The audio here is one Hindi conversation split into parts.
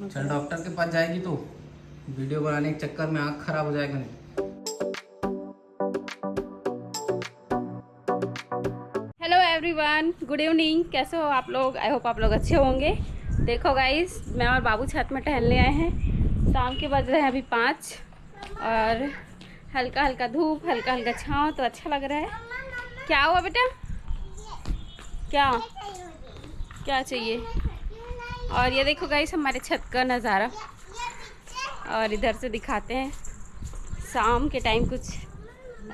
चल डॉक्टर के पास जाएगी तो वीडियो बनाने के चक्कर में आँख खराब हो जाएगा नहीं। Hello everyone, good evening. कैसे हो आप लोग? आई होप आप लोग अच्छे होंगे। देखो गाइस, मैं और बाबू छत में टहलने आए हैं। शाम के बज रहे हैं अभी 5 और हल्का हल्का धूप, हल्का हल्का छाँव, तो अच्छा लग रहा है। क्या हुआ बेटा? क्या क्या चाहिए? और ये देखो गाइस हमारे छत का नज़ारा, और इधर से दिखाते हैं। शाम के टाइम कुछ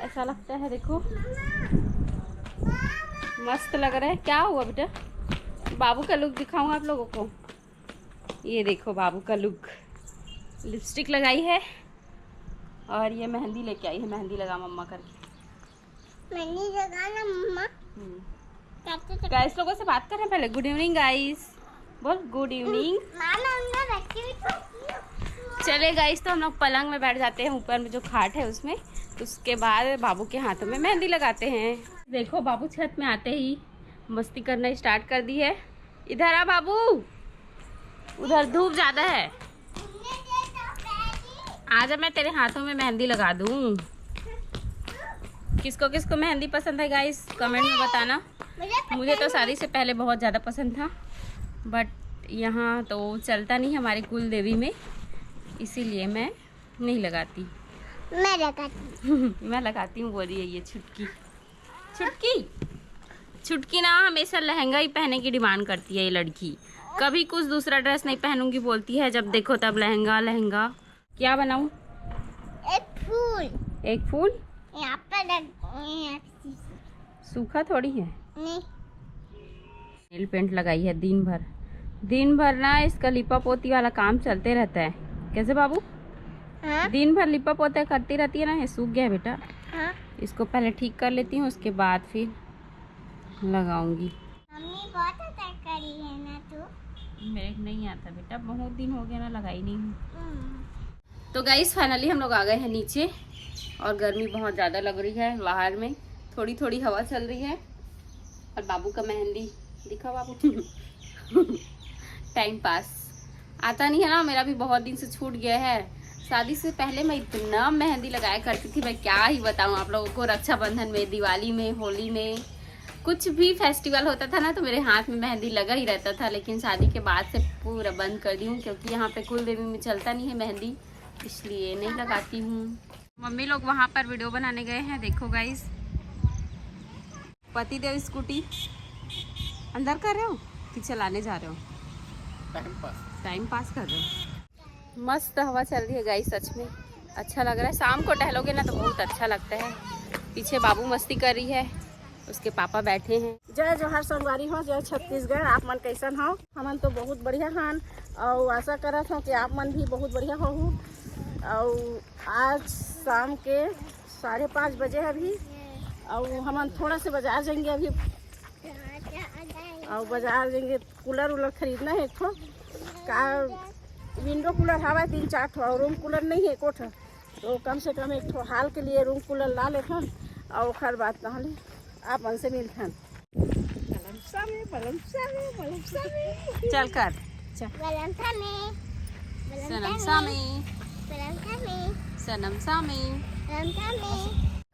ऐसा लगता है, देखो मस्त लग रहा है। क्या हुआ बेटा? बाबू का लुक दिखाऊं आप लोगों को। ये देखो बाबू का लुक, लिपस्टिक लगाई है और ये मेहंदी लेके आई है। मेहंदी लगा मम्मा करके। मेहंदी लगाना मम्मा। गाइस लोगों से बात कर रहे हैं पहले। गुड इवनिंग गाइस, बोल गुड इवनिंग। चले गाइस, तो हम लोग पलंग में बैठ जाते हैं, ऊपर में जो खाट है उसमें। उसके बाद बाबू के हाथों में मेहंदी लगाते हैं। देखो बाबू छत में आते ही मस्ती करना स्टार्ट कर दी है। इधर आ बाबू, उधर धूप ज्यादा है। आजा मैं तेरे हाथों में मेहंदी लगा दूं। किसको किसको मेहंदी पसंद है गाइस कमेंट में बताना। मुझे तो शादी से पहले बहुत ज़्यादा पसंद था, बट यहाँ तो चलता नहीं हमारे कुल देवी में, इसीलिए मैं नहीं लगाती। मैं लगाती मैं लगाती हूँ, बोल रही है ये छुटकी। छुटकी छुटकी ना हमेशा लहंगा ही पहनने की डिमांड करती है ये लड़की। कभी कुछ दूसरा ड्रेस नहीं पहनूंगी बोलती है, जब देखो तब लहंगा लहंगा। क्या बनाऊं? एक फूल। एक फूल यहाँ पर सूखा थोड़ी है। नहीं, नेल पेंट लगाई है दिन भर। दिन भर ना इसका लिपा पोती वाला काम चलते रहता है। कैसे बाबू? हाँ? दिन भर लिपा पोता करती रहती है ना। ये सूख गया है बेटा, हाँ? इसको पहले ठीक कर लेती हूँ, उसके बाद फिर लगाऊंगी। मम्मी बहुत अच्छा करी है ना तू। मेरे को नहीं आता बेटा, बहुत दिन हो गया ना लगाई नहीं हूँ। तो गाइस फाइनली हम लोग आ गए हैं नीचे, और गर्मी बहुत ज़्यादा लग रही है। बाहर में थोड़ी थोड़ी हवा चल रही है, और बाबू का मेहंदी दिखा बाबू। टाइम पास आता नहीं है ना, मेरा भी बहुत दिन से छूट गया है। शादी से पहले मैं इतना मेहंदी लगाया करती थी, मैं क्या ही बताऊँ आप लोगों को। रक्षाबंधन में, दिवाली में, होली में, कुछ भी फेस्टिवल होता था ना तो मेरे हाथ में मेहंदी लगा ही रहता था। लेकिन शादी के बाद से पूरा बंद कर दी हूँ, क्योंकि यहाँ पे कुल देवी में चलता नहीं है मेहंदी, इसलिए नहीं लगाती हूँ। मम्मी लोग वहाँ पर वीडियो बनाने गए हैं। देखो गाइस, पतिदेव स्कूटी अंदर कर रहे हो कि चलाने जा रहे हो? टाइम पास कर रहे हो। मस्त हवा चल रही है गाइस, सच में अच्छा लग रहा है। शाम को टहलोगे ना तो बहुत अच्छा लगता है। पीछे बाबू मस्ती कर रही है, उसके पापा बैठे हैं। जय जोहार संगवारी हो, जय छत्तीसगढ़। आप मन कैसन हो? हमन तो बहुत बढ़िया हन, और आशा करत हो कि आप मन भी बहुत बढ़िया हो। और आज शाम के 5:30 बजे अभी, और हमन थोड़ा से बाजार जाएंगे अभी, और बाजार जाएंगे। कूलर उलर खरीदना है एक ठो। का विंडो कूलर हवा 3-4 ठो, और रूम कूलर नहीं है कोठ, तो कम से कम एक ठो हाल के लिए रूम कूलर ला लेथन, और हर बात ना आप मन से मिलथन। चल कर वलंथा में, सनम सामी, सनम सामी।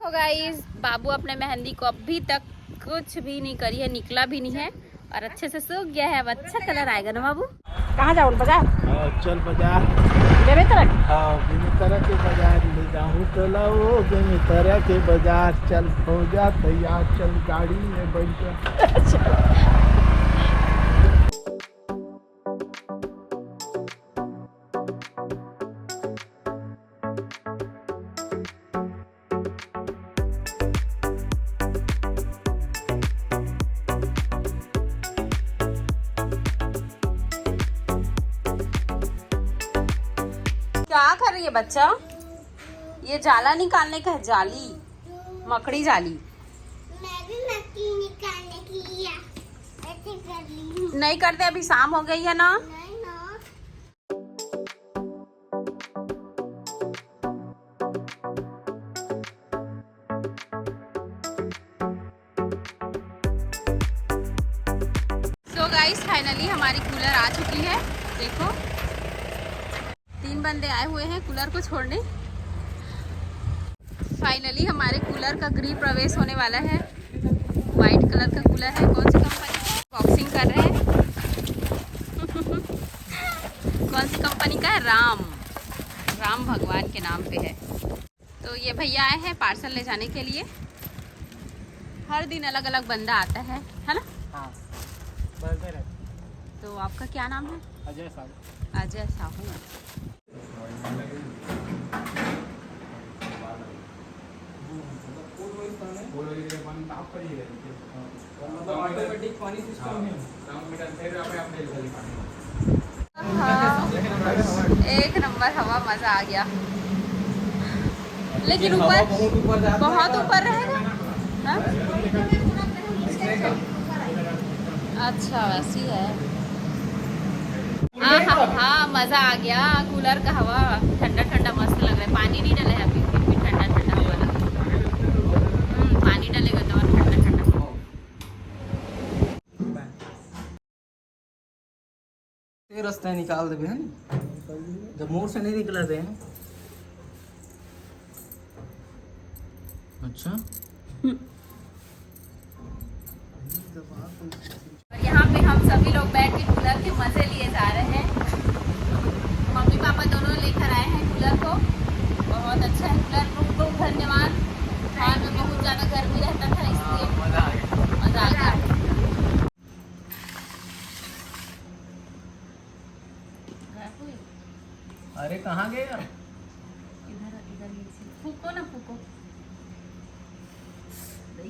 तो गाइस, बाबू अपने मेहंदी को अभी तक कुछ भी नहीं करी है, निकला भी नहीं है, और अच्छे से सूख गया है। अब अच्छा कलर आएगा ना बाबू। कहाँ जाओ? बाजार? चल बाजार। बेमेतरक? हाँ, बेमेतरक के बाजार ले जाऊँ चला वो बेमेतरक के बाजार। चल हो जा तैयार, चल गाड़ी में बैठ जा। क्या कर रही है बच्चा? ये जाला निकालने का है, जाली, मकड़ी जाली। मैं भी मक्खी निकालने के लिए ऐसे कर ली हूँ। नहीं करते, अभी शाम हो गई है ना। नहीं ना। तो गाइस फाइनली हमारी कूलर आ चुकी है। देखो तीन बंदे आए हुए हैं कूलर को छोड़ने। फाइनली हमारे कूलर का गृह प्रवेश होने वाला है। वाइट कलर का कूलर है। कौन सी कंपनी का? बॉक्सिंग कर रहे हैं। कौन सी कंपनी का है? राम भगवान के नाम पे है। तो ये भैया आए हैं पार्सल ले जाने के लिए। हर दिन अलग अलग बंदा आता है ना? हाँ, बर्गर है। तो आपका क्या नाम है? अजय साहब। अजय साहू। ऑटोमेटिक पानी सिस्टम है। हाँ, एक नंबर हवा, मजा आ गया। लेकिन ऊपर बहुत ऊपर रहेगा। हाँ? अच्छा वैसी है। हाँ मजा आ गया। कूलर का हवा ठंडा ठंडा मस्त लग रहा है। पानी नहीं डला है अभी, फिर भी ठंडा ठंडा हवा लग रहा है। पानी डलेगा तो और ठंडा ठंडा। ये रास्ता निकाल देवे है ना, जब मोड़ से नहीं निकला दे। अच्छा और यहाँ पे हम सभी लोग बैठ के कूलर के मजे लिए जा रहे हैं। मम्मी पापा दोनों लेकर आए हैं कूलर को। बहुत अच्छा है कूलर। बहुत धन्यवाद। हाल में बहुत ज़्यादा गर्मी रहता था इसलिए मज़ा आ गया। अरे कहाँ गए यार? इधर फूको ना, फूको।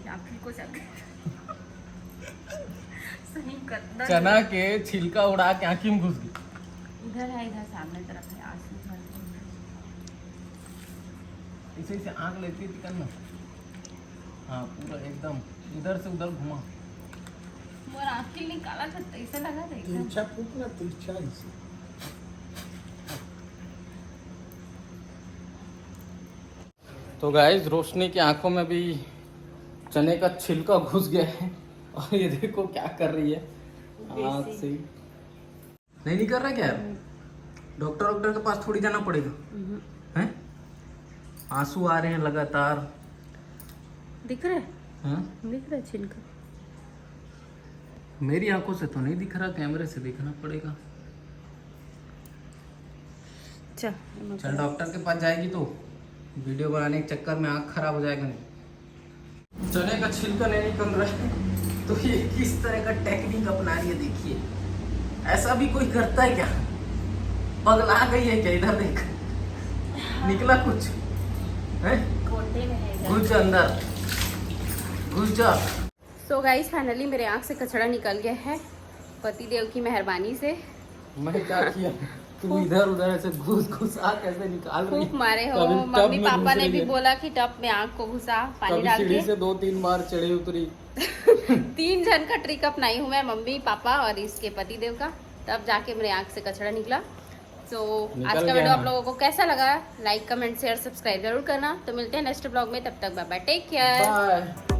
आखिर को सही कर। चना के छिलका उड़ा के आँखी में घुस गई। इधर है, इधर सामने तरफ है। इसे इसे आँख लेती थी करना। हाँ पूरा एकदम इधर से उधर घुमा। मोर आँख निकाला था, ऐसा लगा था एकदम। तिरछा फूकना, तिरछा इसे। तो गाइस रोशनी की आंखों में भी चने का छिलका घुस गया है और ये देखो क्या कर रही है आँख से। नहीं कर रहा क्या यार? डॉक्टर के पास थोड़ी जाना पड़ेगा हैं? आंसू आ रहे हैं लगातार। दिख रहा है? हाँ? दिख रहा है छिलका? मेरी आंखों से तो नहीं दिख रहा, कैमरे से देखना पड़ेगा। चल डॉक्टर के पास जाएगी तो वीडियो बनाने के चक्कर में आँख खराब हो जाएगा। नहीं चने का छिलका नहीं निकल रहा है तो ये किस तरह का टेक्निक अपना रही है देखिए। ऐसा भी कोई करता है क्या? पगला गई है क्या? इधर देख, निकला कुछ है? घुस जा अंदर, घुस जा। सो गाइस फाइनली मेरे आँख से कचरा निकल गया है पति देव की मेहरबानी से। मैं क्या किया? तू इधर उधर ऐसे घुसा कैसे निकाल रही? फूंक मारे हो। मम्मी पापा ने भी बोला कि टब में आँख को घुसा पानी डाल के। से 2-3 बार चढ़ी उतरी। 3 जन का ट्रिक अपनाई हूँ मैं, मम्मी पापा और इसके पति देव का। तब जाके मेरे आँख से कचरा निकला। तो आज का वीडियो आप लोगों को कैसा लगा? लाइक कमेंट शेयर सब्सक्राइब जरूर करना। तो मिलते हैं नेक्स्ट ब्लॉग में, तब तक bye bye, take care. Bye.